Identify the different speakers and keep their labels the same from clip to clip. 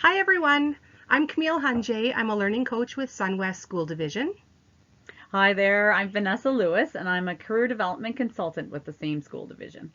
Speaker 1: Hi everyone, I'm Camille Hunjay. I'm a learning coach with SunWest School Division.
Speaker 2: Hi there, I'm Vanessa Lewis, and I'm a career development consultant with the same school division.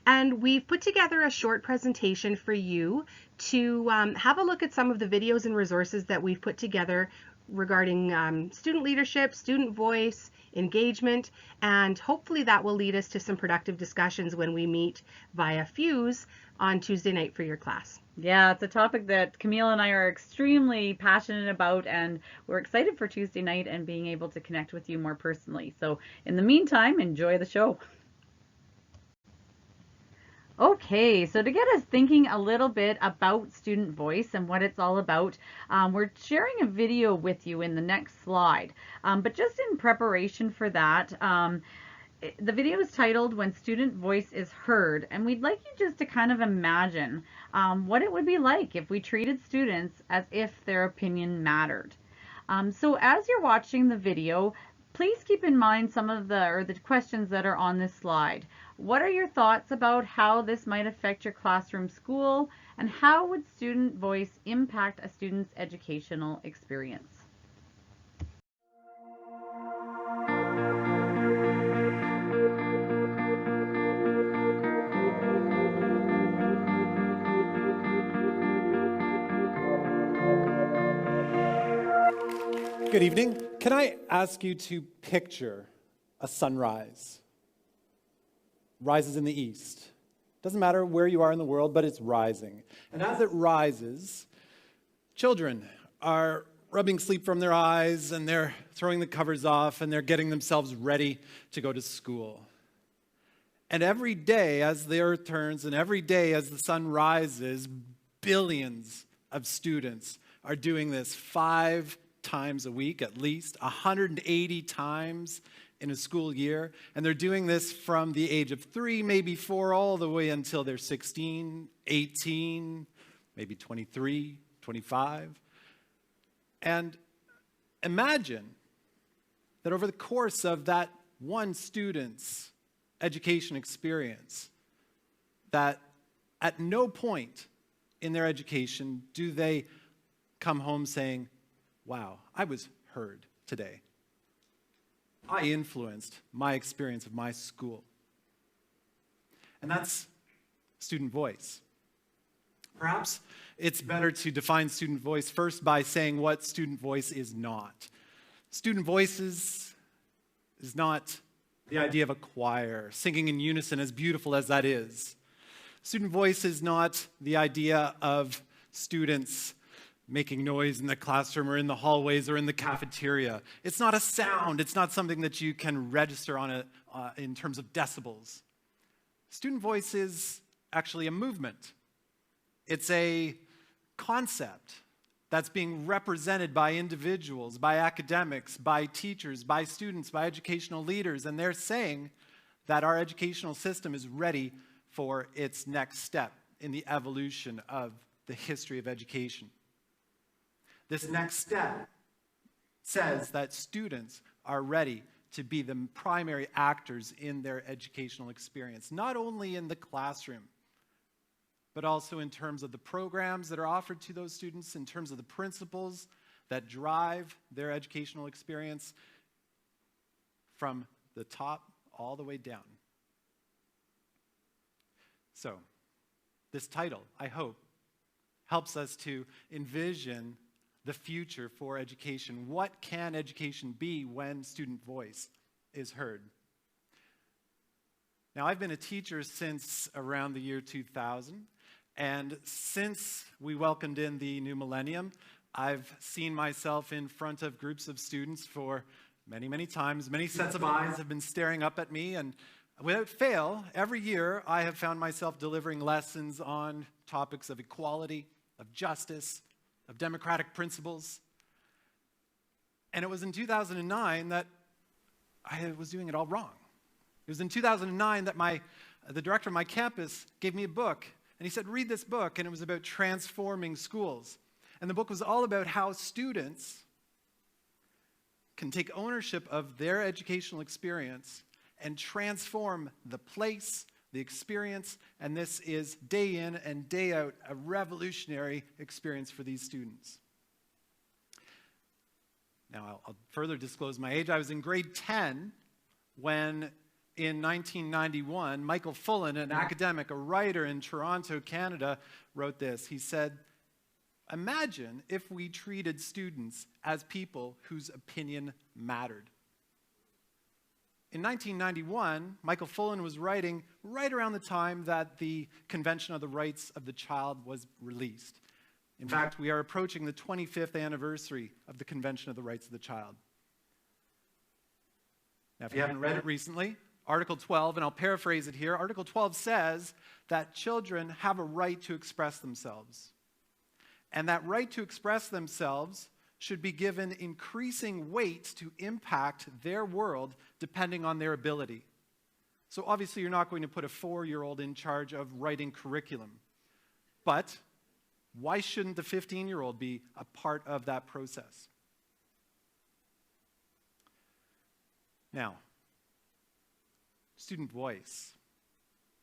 Speaker 1: And we've put together a short presentation for you to have a look at some of the videos and resources that we've put together regarding student leadership, student voice, engagement, and hopefully that will lead us to some productive discussions when we meet via Fuse on Tuesday night for your class.
Speaker 2: Yeah, it's a topic that Camille and I are extremely passionate about, and we're excited for Tuesday night and being able to connect with you more personally. So, in the meantime, enjoy the show. Okay, so to get us thinking a little bit about student voice and what it's all about, we're sharing a video with you in the next slide. But just in preparation for that, the video is titled When Student Voice is Heard, and we'd like you just to kind of imagine what it would be like if we treated students as if their opinion mattered. So as you're watching the video, please keep in mind some of the questions that are on this slide. What are your thoughts about how this might affect your classroom school, and how would student voice impact a student's educational experience?
Speaker 3: Good evening. Can I ask you to picture a sunrise? Rises in the east. Doesn't matter where you are in the world, but it's rising. And as it rises, children are rubbing sleep from their eyes, and they're throwing the covers off, and they're getting themselves ready to go to school. And every day as the earth turns, and every day as the sun rises, billions of students are doing this 5 times a week, at least 180 times in a school year. And they're doing this from the age of 3, maybe 4, all the way until they're 16, 18, maybe 23, 25. And imagine that over the course of that one student's education experience, that at no point in their education do they come home saying, wow, I was heard today. I influenced my experience of my school. And that's student voice. Perhaps it's better to define student voice first by saying what student voice is not. Student voices is not the idea of a choir singing in unison, as beautiful as that is. Student voice is not the idea of students making noise in the classroom or in the hallways or in the cafeteria. It's not a sound. It's not something that you can register on in terms of decibels. Student voice is actually a movement. It's a concept that's being represented by individuals, by academics, by teachers, by students, by educational leaders, and they're saying that our educational system is ready for its next step in the evolution of the history of education. This next step says that students are ready to be the primary actors in their educational experience, not only in the classroom, but also in terms of the programs that are offered to those students, in terms of the principles that drive their educational experience from the top all the way down. So, this title, I hope, helps us to envision the future for education. What can education be when student voice is heard? Now, I've been a teacher since around the year 2000, and since we welcomed in the new millennium, I've seen myself in front of groups of students for many, many times. Many sets of eyes have been staring up at me, and without fail, every year I have found myself delivering lessons on topics of equality, of justice, of democratic principles. And it was in 2009 that I was doing it all wrong. It was in 2009 that the director of my campus gave me a book, and he said, read this book, and it was about transforming schools. And the book was all about how students can take ownership of their educational experience and transform the place, the experience, and this is day in and day out a revolutionary experience for these students. Now, I'll further disclose my age. I was in grade 10 when, in 1991, Michael Fullan, an academic, a writer in Toronto, Canada, wrote this. He said, "Imagine if we treated students as people whose opinion mattered." In 1991, Michael Fullan was writing right around the time that the Convention on the Rights of the Child was released. In fact, we are approaching the 25th anniversary of the Convention of the Rights of the Child. Now, if you haven't read it recently, Article 12, and I'll paraphrase it here, Article 12 says that children have a right to express themselves. And that right to express themselves should be given increasing weight to impact their world depending on their ability. So obviously you're not going to put a 4-year-old in charge of writing curriculum. But why shouldn't the 15-year-old be a part of that process? Now, student voice.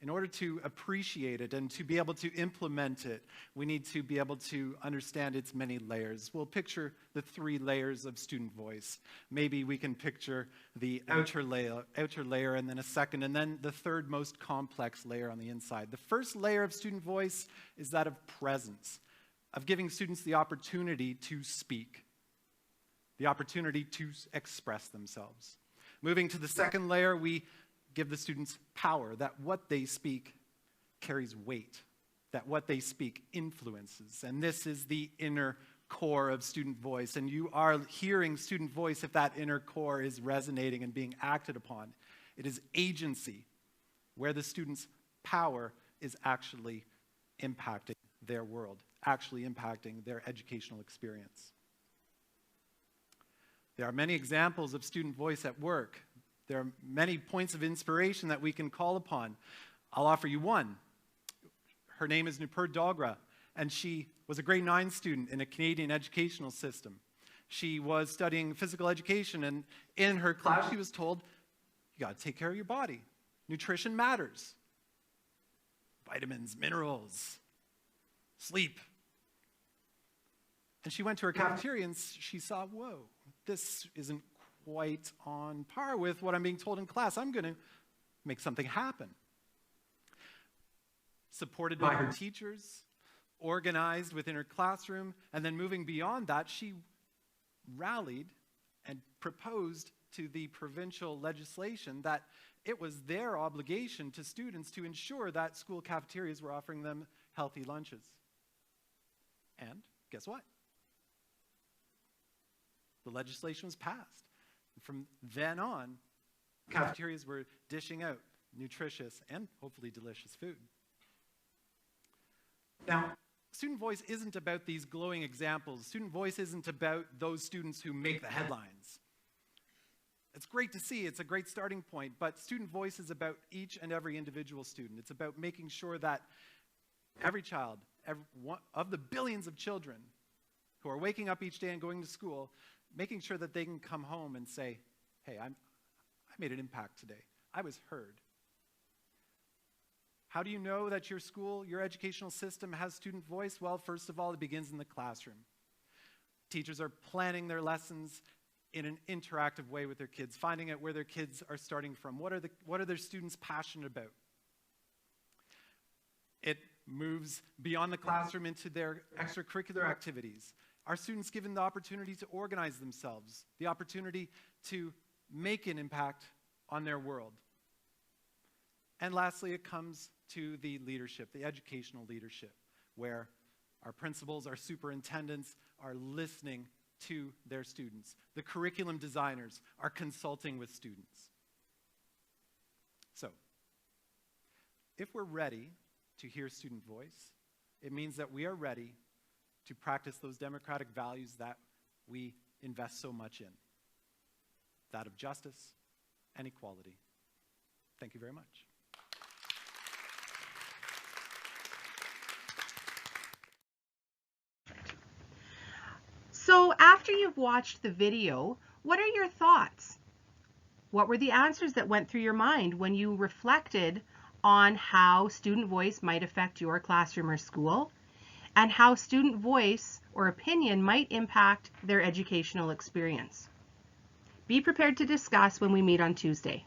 Speaker 3: In order to appreciate it and to be able to implement it, we need to be able to understand its many layers. We'll picture the 3 layers of student voice. Maybe we can picture the outer layer and then a second, and then the third most complex layer on the inside. The first layer of student voice is that of presence, of giving students the opportunity to speak, the opportunity to express themselves. Moving to the second layer, we give the students power, that what they speak carries weight, that what they speak influences. And this is the inner core of student voice. And you are hearing student voice if that inner core is resonating and being acted upon. It is agency, where the students' power is actually impacting their world, actually impacting their educational experience. There are many examples of student voice at work. There are many points of inspiration that we can call upon. I'll offer you one. Her name is Nupur Dogra, and she was a grade 9 student in a Canadian educational system. She was studying physical education, and in her class she was told, you got to take care of your body. Nutrition matters. Vitamins, minerals, sleep. And she went to her cafeteria and she saw, whoa, this isn't quite on par with what I'm being told in class. I'm going to make something happen. Supported by her teachers, organized within her classroom, and then moving beyond that, she rallied and proposed to the provincial legislation that it was their obligation to students to ensure that school cafeterias were offering them healthy lunches. And guess what? The legislation was passed. From then on, cafeterias were dishing out nutritious and hopefully delicious food. Now, student voice isn't about these glowing examples. Student voice isn't about those students who make the headlines. It's great to see, it's a great starting point, but student voice is about each and every individual student. It's about making sure that every child, every one of the billions of children who are waking up each day and going to school, making sure that they can come home and say, hey, I made an impact today. I was heard. How do you know that your school, your educational system has student voice? Well, first of all, it begins in the classroom. Teachers are planning their lessons in an interactive way with their kids, finding out where their kids are starting from. What are their students passionate about? It moves beyond the classroom into their extracurricular activities. Are students given the opportunity to organize themselves, the opportunity to make an impact on their world? And lastly, it comes to the leadership, the educational leadership, where our principals, our superintendents are listening to their students. The curriculum designers are consulting with students. So, if we're ready to hear student voice, it means that we are ready to practice those democratic values that we invest so much in, that of justice and equality. Thank you very much.
Speaker 1: So after you've watched the video, what are your thoughts? What were the answers that went through your mind when you reflected on how student voice might affect your classroom or school, and how student voice or opinion might impact their educational experience. Be prepared to discuss when we meet on Tuesday.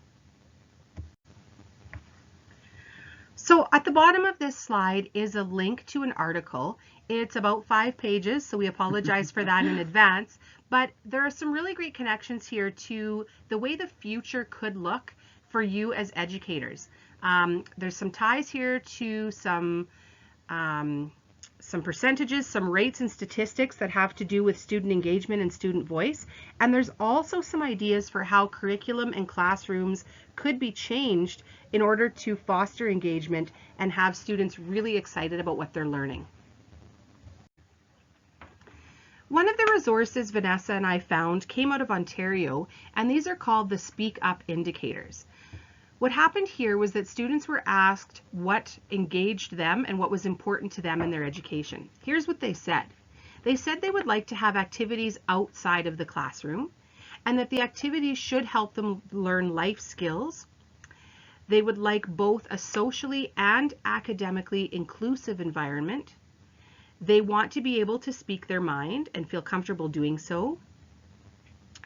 Speaker 1: So at the bottom of this slide is a link to an article. It's about 5 pages, so we apologize for that in advance, but there are some really great connections here to the way the future could look for you as educators. There's some ties here to some percentages, some rates and statistics that have to do with student engagement and student voice. And there's also some ideas for how curriculum and classrooms could be changed in order to foster engagement and have students really excited about what they're learning. One of the resources Vanessa and I found came out of Ontario, and these are called the Speak Up Indicators. What happened here was that students were asked what engaged them and what was important to them in their education. Here's what they said. They said they would like to have activities outside of the classroom, and that the activities should help them learn life skills. They would like both a socially and academically inclusive environment. They want to be able to speak their mind and feel comfortable doing so.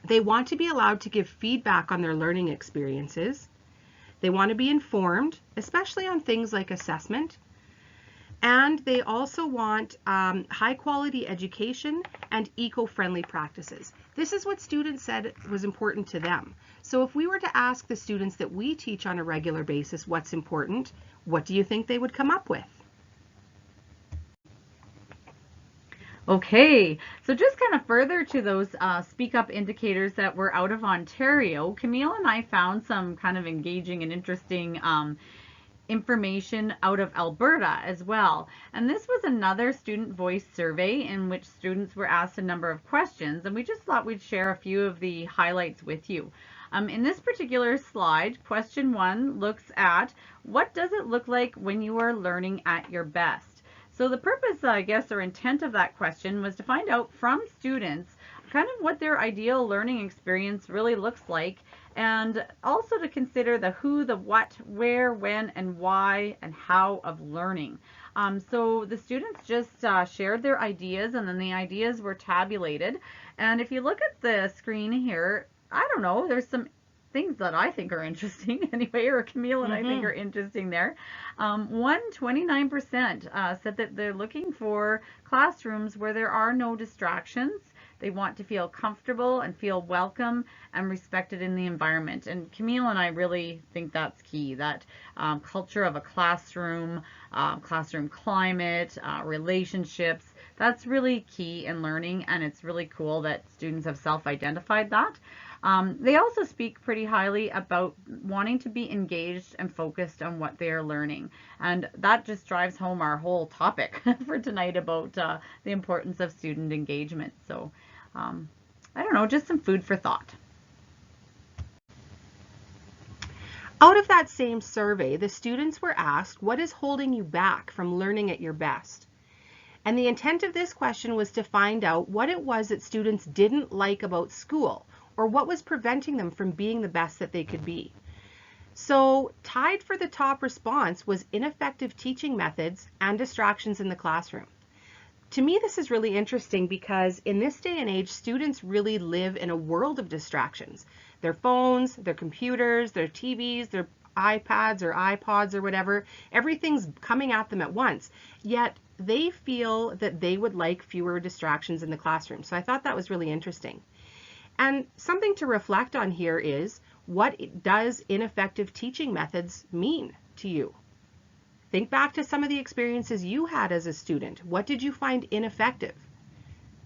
Speaker 1: They want to be allowed to give feedback on their learning experiences. They want to be informed, especially on things like assessment. And they also want high quality education and eco-friendly practices. This is what students said was important to them. So if we were to ask the students that we teach on a regular basis what's important, what do you think they would come up with?
Speaker 2: Okay, so just kind of further to those Speak Up indicators that were out of Ontario, Camille and I found some kind of engaging and interesting information out of Alberta as well. And this was another student voice survey in which students were asked a number of questions, and we just thought we'd share a few of the highlights with you. In this particular slide, question 1 looks at what does it look like when you are learning at your best? So the purpose, I guess, or intent of that question was to find out from students kind of what their ideal learning experience really looks like, and also to consider the who, the what, where, when, and why, and how of learning. So the students just shared their ideas, and then the ideas were tabulated. And if you look at the screen here, I don't know, there's some things that I think are interesting anyway, or Camille and I think are interesting there. 29% said that they're looking for classrooms where there are no distractions. They want to feel comfortable and feel welcome and respected in the environment. And Camille and I really think that's key, that culture of a classroom, classroom climate, relationships, that's really key in learning, and it's really cool that students have self-identified that. They also speak pretty highly about wanting to be engaged and focused on what they are learning. And that just drives home our whole topic for tonight about the importance of student engagement. So, I don't know, just some food for thought.
Speaker 1: Out of that same survey, the students were asked, what is holding you back from learning at your best? And the intent of this question was to find out what it was that students didn't like about school, or what was preventing them from being the best that they could be. So tied for the top response was ineffective teaching methods and distractions in the classroom. To me, this is really interesting because in this day and age, students really live in a world of distractions. Their phones, their computers, their TVs, their iPads or iPods or whatever, everything's coming at them at once. Yet they feel that they would like fewer distractions in the classroom. So I thought that was really interesting. And something to reflect on here is, what does ineffective teaching methods mean to you? Think back to some of the experiences you had as a student. What did you find ineffective?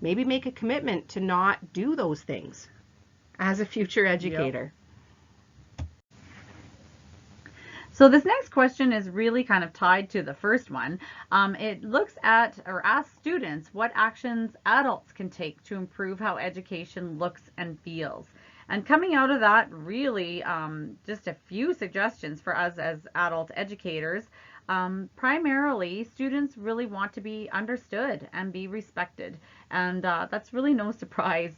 Speaker 1: Maybe make a commitment to not do those things as a future educator.
Speaker 2: Yep. So this next question is really kind of tied to the first one. It looks at or asks students what actions adults can take to improve how education looks and feels. And coming out of that, really just a few suggestions for us as adult educators. Primarily, students really want to be understood and be respected. And that's really no surprise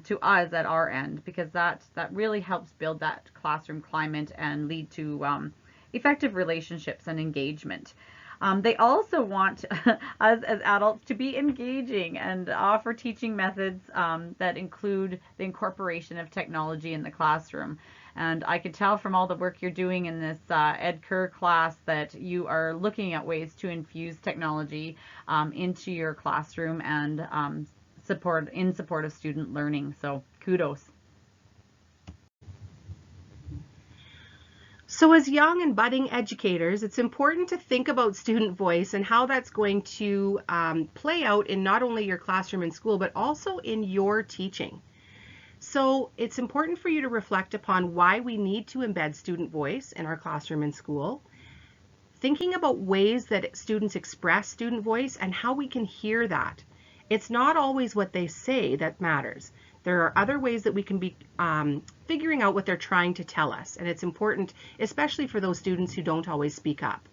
Speaker 2: to us at our end, because that really helps build that classroom climate and lead to effective relationships and engagement. They also want us as adults to be engaging and offer teaching methods that include the incorporation of technology in the classroom. And I could tell from all the work you're doing in this EDCUR class that you are looking at ways to infuse technology into your classroom and support of student learning. So kudos.
Speaker 1: So as young and budding educators, it's important to think about student voice and how that's going to play out in not only your classroom and school, but also in your teaching. So it's important for you to reflect upon why we need to embed student voice in our classroom and school, thinking about ways that students express student voice and how we can hear that. It's not always what they say that matters. There are other ways that we can be figuring out what they're trying to tell us, and it's important, especially for those students who don't always speak up.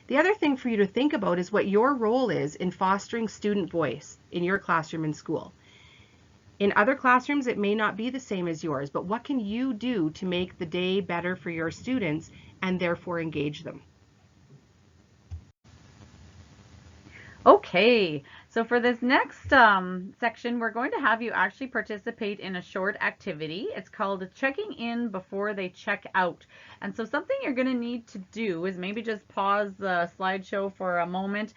Speaker 1: The other thing for you to think about is what your role is in fostering student voice in your classroom and school. In other classrooms, it may not be the same as yours, but what can you do to make the day better for your students and therefore engage them?
Speaker 2: Okay, so for this next section, we're going to have you actually participate in a short activity. It's called checking in before they check out. And so something you're going to need to do is maybe just pause the slideshow for a moment,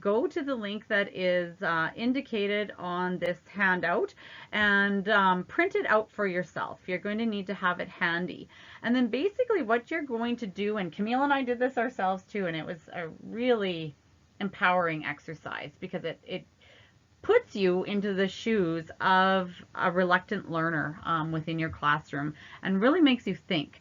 Speaker 2: go to the link that is indicated on this handout and print it out for yourself. You're going to need to have it handy. And then basically what you're going to do, and Camille and I did this ourselves too, and it was a really empowering exercise because it puts you into the shoes of a reluctant learner within your classroom and really makes you think.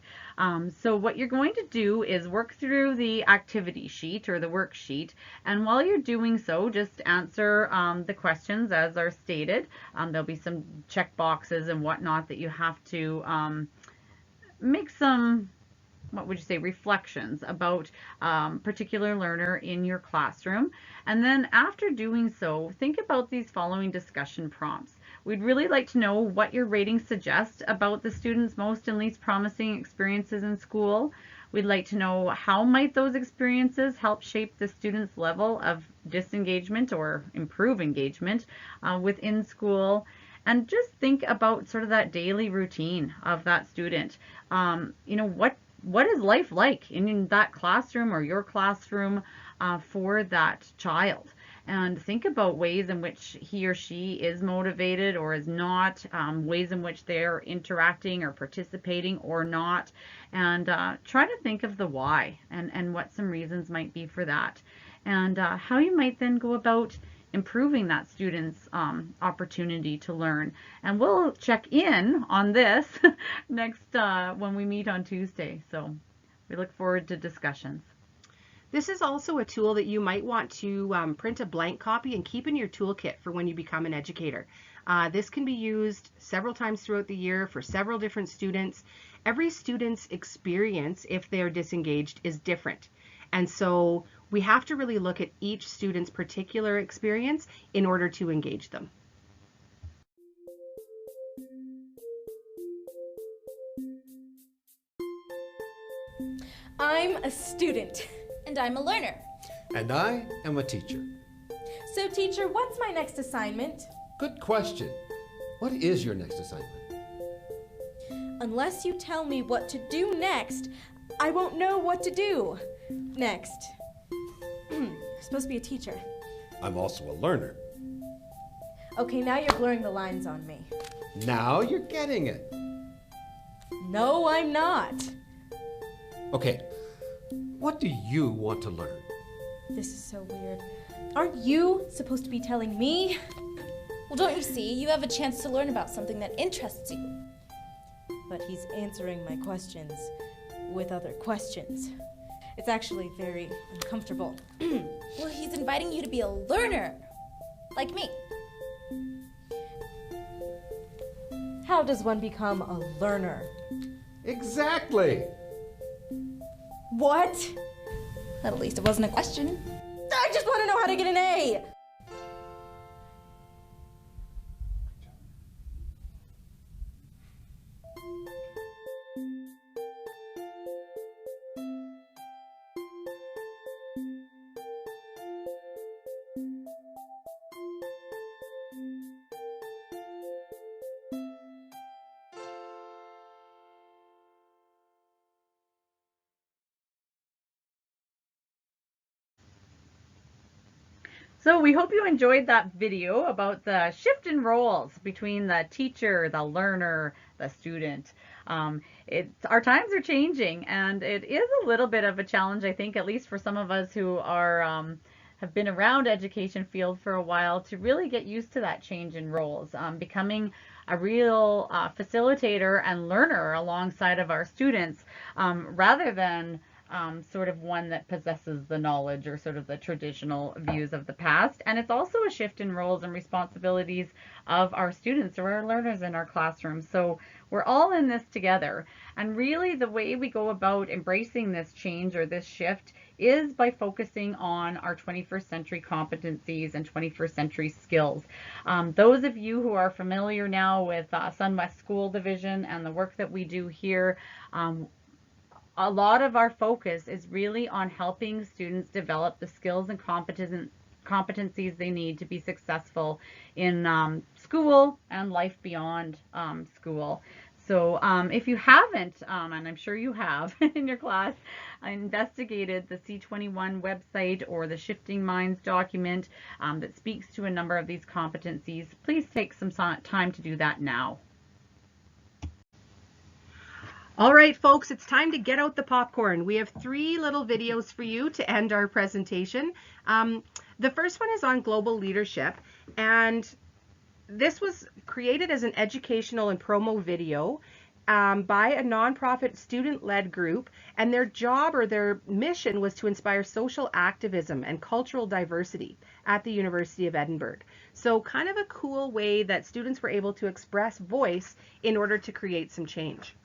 Speaker 2: So what you're going to do is work through the activity sheet or the worksheet, and while you're doing so, just answer the questions as are stated. There'll be some check boxes and whatnot that you have to make some, what would you say, reflections about particular learner in your classroom. And then after doing so, think about these following discussion prompts. We'd really like to know what your ratings suggest about the student's most and least promising experiences in school. We'd like to know how might those experiences help shape the student's level of disengagement or improve engagement within school. And just think about sort of that daily routine of that student. You know, what is life like in that classroom or your classroom for that child? And think about ways in which he or she is motivated or is not, ways in which they're interacting or participating or not, and try to think of the why and what some reasons might be for that, and how you might then go about improving that student's opportunity to learn. And we'll check in on this next when we meet on Tuesday. So we look forward to discussions.
Speaker 1: This is also a tool that you might want to print a blank copy and keep in your toolkit for when you become an educator. This can be used several times throughout the year for several different students. Every student's experience, if they're disengaged, is different. And so we have to really look at each student's particular experience in order to engage them.
Speaker 4: I'm a student.
Speaker 5: And I'm a learner.
Speaker 6: And I am a teacher.
Speaker 4: So teacher, what's my next assignment?
Speaker 6: Good question. What is your next assignment?
Speaker 4: Unless you tell me what to do next, I won't know what to do next. You're supposed to be a teacher.
Speaker 6: I'm also a learner.
Speaker 4: Okay, now you're blurring the lines on me.
Speaker 6: Now you're getting it.
Speaker 4: No, I'm not.
Speaker 6: Okay, what do you want to learn?
Speaker 4: This is so weird. Aren't you supposed to be telling me?
Speaker 5: Well, don't you see? You have a chance to learn about something that interests you.
Speaker 4: But he's answering my questions with other questions. It's actually very uncomfortable.
Speaker 5: Well, he's inviting you to be a learner, like me.
Speaker 4: How does one become a learner?
Speaker 6: Exactly.
Speaker 4: What?
Speaker 5: At least it wasn't a question.
Speaker 4: I just want to know how to get an A!
Speaker 2: So we hope you enjoyed that video about the shift in roles between the teacher, the learner, the student. Our times are changing, and it is a little bit of a challenge, I think, at least for some of us who are have been around education field for a while, to really get used to that change in roles, becoming a real facilitator and learner alongside of our students, rather than sort of one that possesses the knowledge or sort of the traditional views of the past. And it's also a shift in roles and responsibilities of our students or our learners in our classrooms. So we're all in this together. And really the way we go about embracing this change or this shift is by focusing on our 21st century competencies and 21st century skills. Those of you who are familiar now with Sun West School Division and the work that we do here, a lot of our focus is really on helping students develop the skills and competencies they need to be successful in school and life beyond school. So if you haven't, and I'm sure you have in your class, investigated the C21 website or the Shifting Minds document that speaks to a number of these competencies, please take some time to do that now.
Speaker 1: All right, folks, it's time to get out the popcorn. We have 3 little videos for you to end our presentation. The first one is on global leadership, and this was created as an educational and promo video by a nonprofit student-led group, and their job or their mission was to inspire social activism and cultural diversity at the University of Edinburgh. So kind of a cool way that students were able to express voice in order to create some change.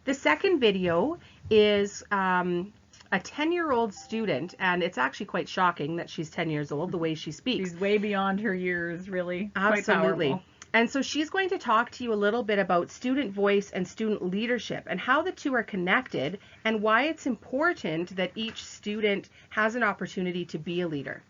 Speaker 1: The second video is a 10-year-old student, and it's actually quite shocking that she's 10 years old, the way she speaks.
Speaker 2: She's way beyond her years, really.
Speaker 1: Absolutely.
Speaker 2: Quite powerful.
Speaker 1: And so she's going to talk to you a little bit about student voice and student leadership and how the two are connected and why it's important that each student has an opportunity to be a leader.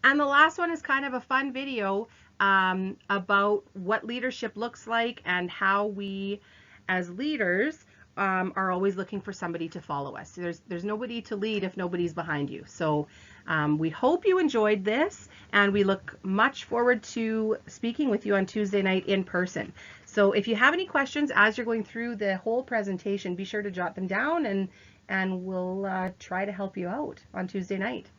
Speaker 1: And the last one is kind of a fun video about what leadership looks like and how we as leaders are always looking for somebody to follow us. There's nobody to lead if nobody's behind you. So we hope you enjoyed this, and we look much forward to speaking with you on Tuesday night in person. So if you have any questions as you're going through the whole presentation, be sure to jot them down, and we'll try to help you out on Tuesday night.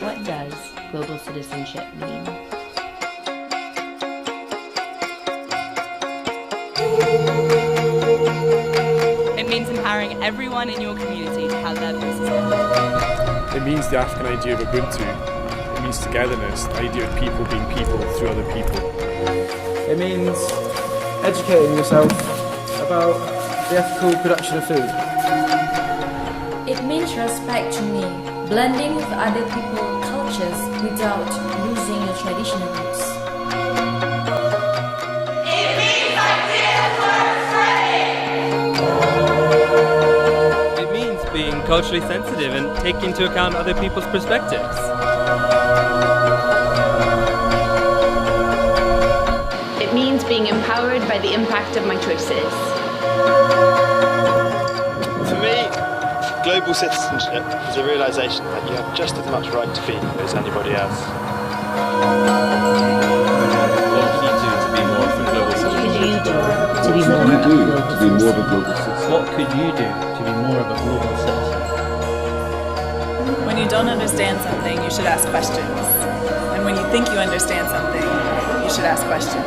Speaker 7: What does global citizenship mean?
Speaker 8: It means empowering everyone in your community to have their voices heard.
Speaker 9: It means the African idea of Ubuntu. It means togetherness, the idea of people being people through other people.
Speaker 10: It means educating yourself about the ethical production of food.
Speaker 11: It means respect to me, blending with other people's cultures without losing your traditional roots.
Speaker 12: It means ideas worth spreading!
Speaker 13: It means being culturally sensitive and taking into account other people's perspectives.
Speaker 14: It means being empowered by the impact of my choices.
Speaker 15: For me, global citizenship is a realisation that you have just as much right to be as anybody else.
Speaker 16: What can you do to be more of a global citizen?
Speaker 17: What could you do to be more of a global citizen?
Speaker 8: When you don't understand something, you should ask questions. And when you think you understand something, you should ask questions.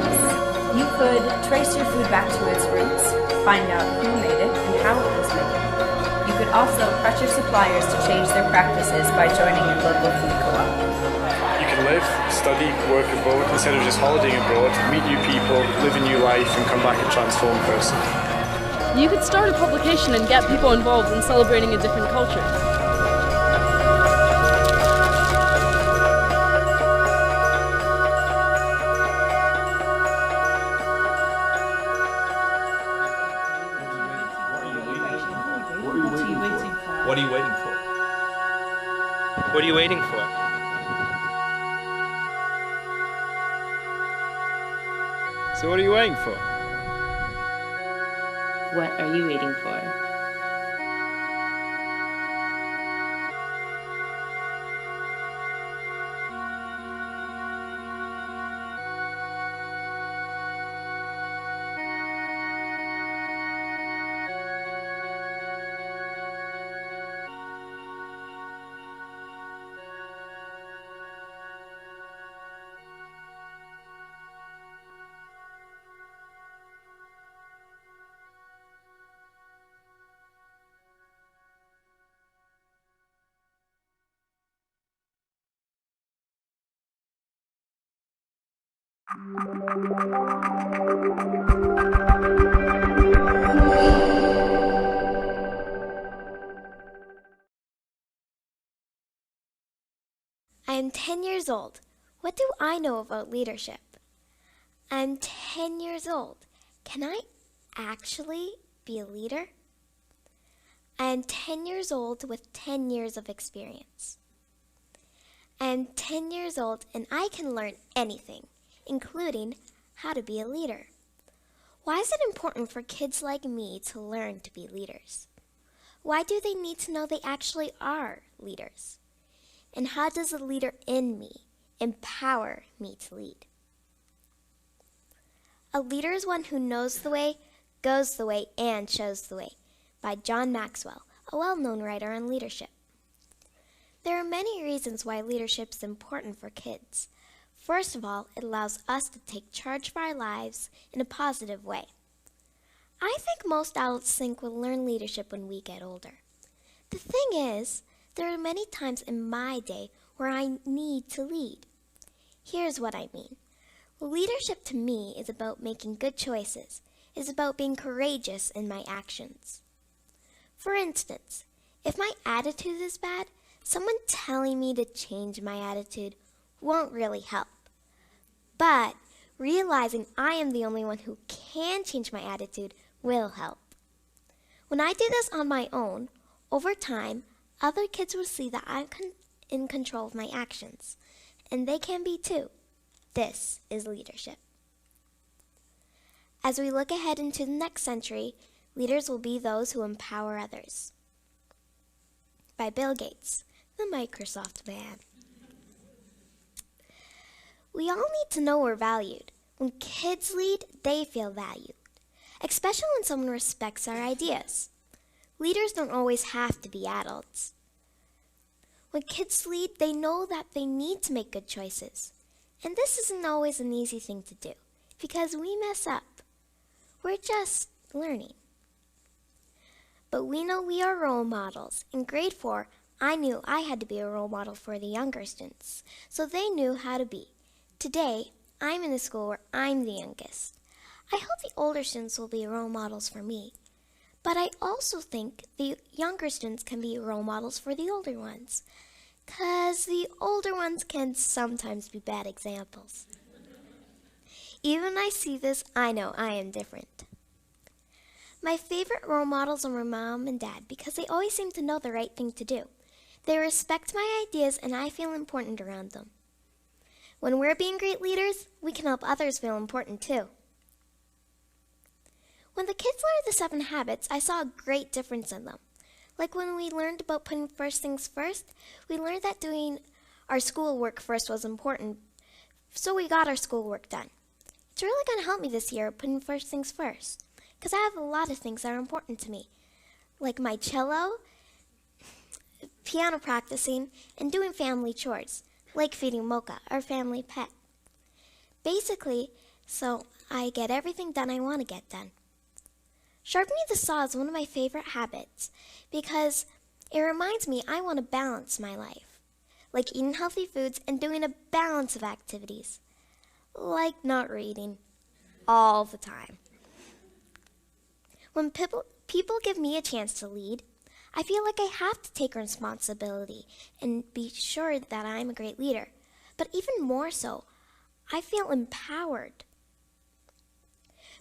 Speaker 4: You could trace your food back to its roots, find out who made it and how it was made. You could
Speaker 18: Also, pressure suppliers to change their practices by joining your local food co-op.
Speaker 9: You can live, study, work abroad instead of just holidaying abroad, meet new people, live a new life, and come back a transformed person.
Speaker 19: You could start a publication and get people involved in celebrating a different culture.
Speaker 6: What are you waiting for?
Speaker 13: What are you waiting for? So what are you waiting for?
Speaker 7: What are you waiting for?
Speaker 20: I am 10 years old. What do I know about leadership? I'm 10 years old. Can I actually be a leader? I am 10 years old with 10 years of experience. I am 10 years old and I can learn anything, including how to be a leader. Why is it important for kids like me to learn to be leaders? Why do they need to know they actually are leaders? And how does the leader in me empower me to lead? A leader is one who knows the way, goes the way, and shows the way, by John Maxwell, a well-known writer on leadership. There are many reasons why leadership is important for kids. First of all, it allows us to take charge of our lives in a positive way. I think most adults think we'll learn leadership when we get older. The thing is, there are many times in my day where I need to lead. Here's what I mean. Leadership to me is about making good choices. It's about being courageous in my actions. For instance, if my attitude is bad, someone telling me to change my attitude won't really help. But realizing I am the only one who can change my attitude will help. When I do this on my own, over time, other kids will see that I'm in control of my actions, and they can be too. This is leadership. As we look ahead into the next century, leaders will be those who empower others. By Bill Gates, the Microsoft man. We all need to know we're valued. When kids lead, they feel valued, especially when someone respects our ideas. Leaders don't always have to be adults. When kids lead, they know that they need to make good choices. And this isn't always an easy thing to do, because we mess up. We're just learning. But we know we are role models. In grade 4, I knew I had to be a role model for the younger students, so they knew how to be. Today, I'm in a school where I'm the youngest. I hope the older students will be role models for me. But I also think the younger students can be role models for the older ones, because the older ones can sometimes be bad examples. Even when I see this, I know I am different. My favorite role models are my mom and dad because they always seem to know the right thing to do. They respect my ideas and I feel important around them. When we're being great leaders, we can help others feel important too. When the kids learned the 7 habits, I saw a great difference in them. Like when we learned about putting first things first, we learned that doing our schoolwork first was important, so we got our schoolwork done. It's really going to help me this year, putting first things first, because I have a lot of things that are important to me, like my cello, piano practicing, and doing family chores, like feeding Mocha, our family pet. Basically, so I get everything done I want to get done. Sharpening the saw is one of my favorite habits because it reminds me I want to balance my life, like eating healthy foods and doing a balance of activities, like not reading all the time. When people give me a chance to lead, I feel like I have to take responsibility and be sure that I'm a great leader. But even more so, I feel empowered.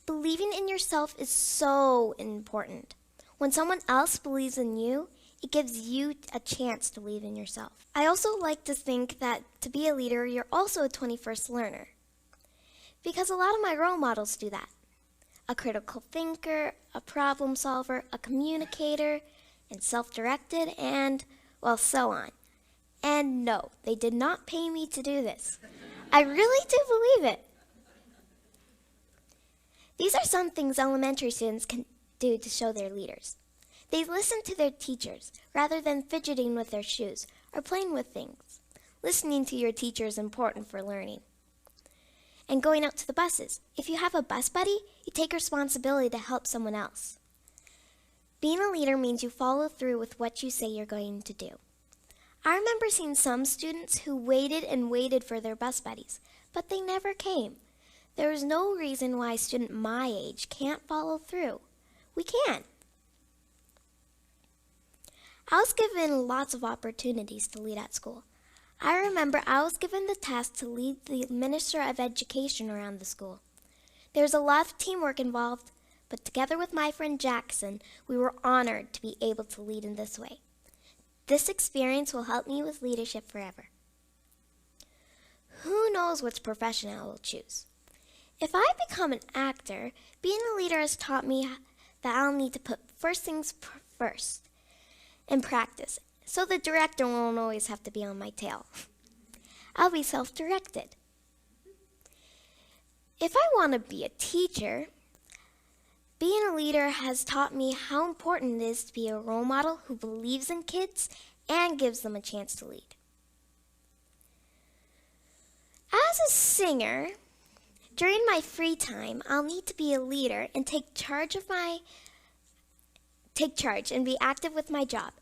Speaker 20: Believing in yourself is so important. When someone else believes in you, it gives you a chance to believe in yourself. I also like to think that to be a leader, you're also a 21st learner. Because a lot of my role models do that. A critical thinker, a problem solver, a communicator, and self-directed, and, well, so on. And no, they did not pay me to do this. I really do believe it. These are some things elementary students can do to show their leaders. They listen to their teachers rather than fidgeting with their shoes or playing with things. Listening to your teacher is important for learning. And going out to the buses. If you have a bus buddy, you take responsibility to help someone else. Being a leader means you follow through with what you say you're going to do. I remember seeing some students who waited and waited for their bus buddies, but they never came. There is no reason why a student my age can't follow through. We can. I was given lots of opportunities to lead at school. I remember I was given the task to lead the Minister of Education around the school. There's a lot of teamwork involved, but together with my friend Jackson, we were honored to be able to lead in this way. This experience will help me with leadership forever. Who knows which profession I will choose? If I become an actor, being a leader has taught me that I'll need to put first things first and practice, so the director won't always have to be on my tail. I'll be self-directed. If I want to be a teacher, being a leader has taught me how important it is to be a role model who believes in kids and gives them a chance to lead. As a singer, during my free time, I'll need to be a leader and take charge and be active with my job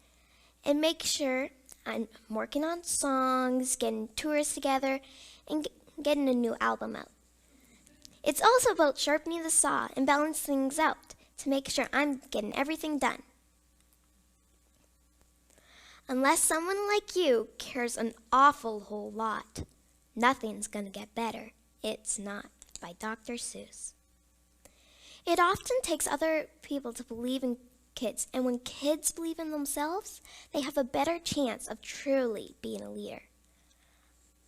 Speaker 20: and make sure I'm working on songs, getting tours together, and getting a new album out. It's also about sharpening the saw and balancing things out to make sure I'm getting everything done. Unless someone like you cares an awful whole lot, nothing's gonna get better. It's not, by Dr. Seuss. It often takes other people to believe in kids, and when kids believe in themselves, they have a better chance of truly being a leader.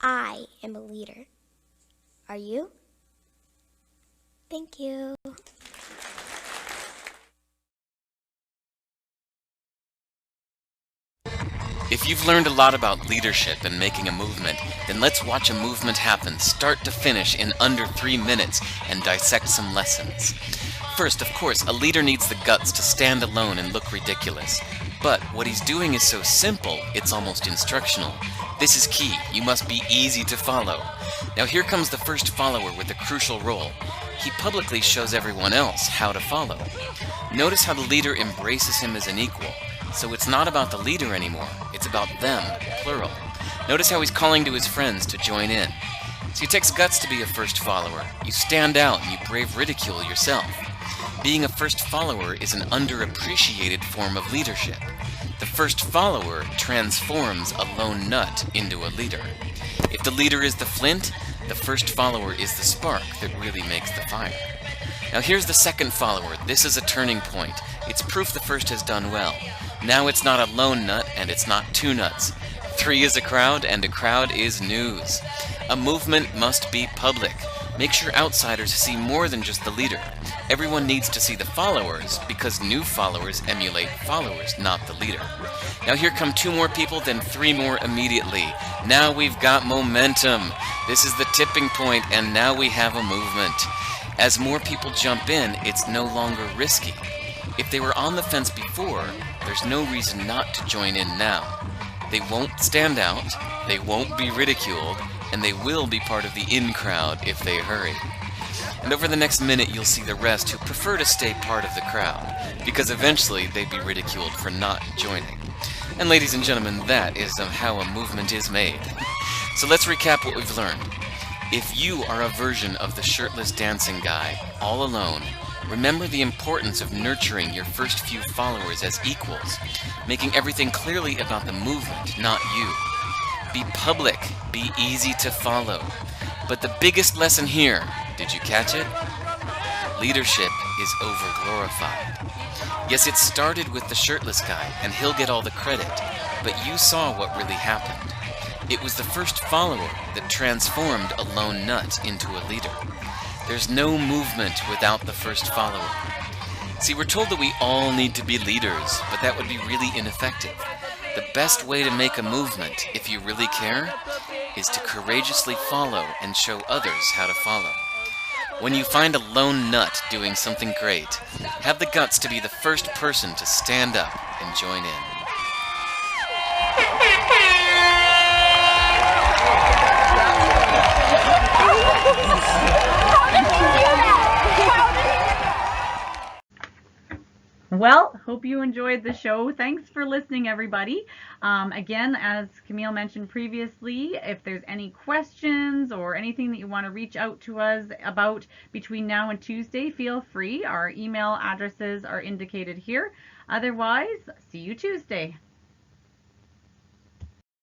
Speaker 20: I am a leader. Are you? Thank you.
Speaker 21: If you've learned a lot about leadership and making a movement, then let's watch a movement happen start to finish in under 3 minutes and dissect some lessons. First, of course, a leader needs the guts to stand alone and look ridiculous. But what he's doing is so simple, it's almost instructional. This is key. You must be easy to follow. Now here comes the first follower with a crucial role. He publicly shows everyone else how to follow. Notice how the leader embraces him as an equal. So it's not about the leader anymore, it's about them, plural. Notice how he's calling to his friends to join in. So it takes guts to be a first follower. You stand out and you brave ridicule yourself. Being a first follower is an underappreciated form of leadership. The first follower transforms a lone nut into a leader. If the leader is the flint, the first follower is the spark that really makes the fire. Now here's the second follower. This is a turning point. It's proof the first has done well. Now it's not a lone nut and it's not 2 nuts. 3 is a crowd and a crowd is news. A movement must be public. Make sure outsiders see more than just the leader. Everyone needs to see the followers because new followers emulate followers, not the leader. Now here come 2 more people, then 3 more immediately. Now we've got momentum. This is the tipping point and now we have a movement. As more people jump in, it's no longer risky. If they were on the fence before, there's no reason not to join in now. They won't stand out, they won't be ridiculed, and they will be part of the in crowd if they hurry. And over the next minute, you'll see the rest who prefer to stay part of the crowd, because eventually they'd be ridiculed for not joining. And ladies and gentlemen, that is how a movement is made. So let's recap what we've learned. If you are a version of the shirtless dancing guy, all alone, remember the importance of nurturing your first few followers as equals, making everything clearly about the movement, not you. Be public, be easy to follow. But the biggest lesson here, did you catch it? Leadership is over-glorified. Yes, it started with the shirtless guy, and he'll get all the credit, but you saw what really happened. It was the first follower that transformed a lone nut into a leader. There's no movement without the first follower. See, we're told that we all need to be leaders, but that would be really ineffective. The best way to make a movement, if you really care, is to courageously follow and show others how to follow. When you find a lone nut doing something great, have the guts to be the first person to stand up and join in.
Speaker 2: Well, hope you enjoyed the show. Thanks for listening, everybody. Again, as Camille mentioned previously, if there's any questions or anything that you want to reach out to us about between now and Tuesday, feel free. Our email addresses are indicated here. Otherwise, see you Tuesday.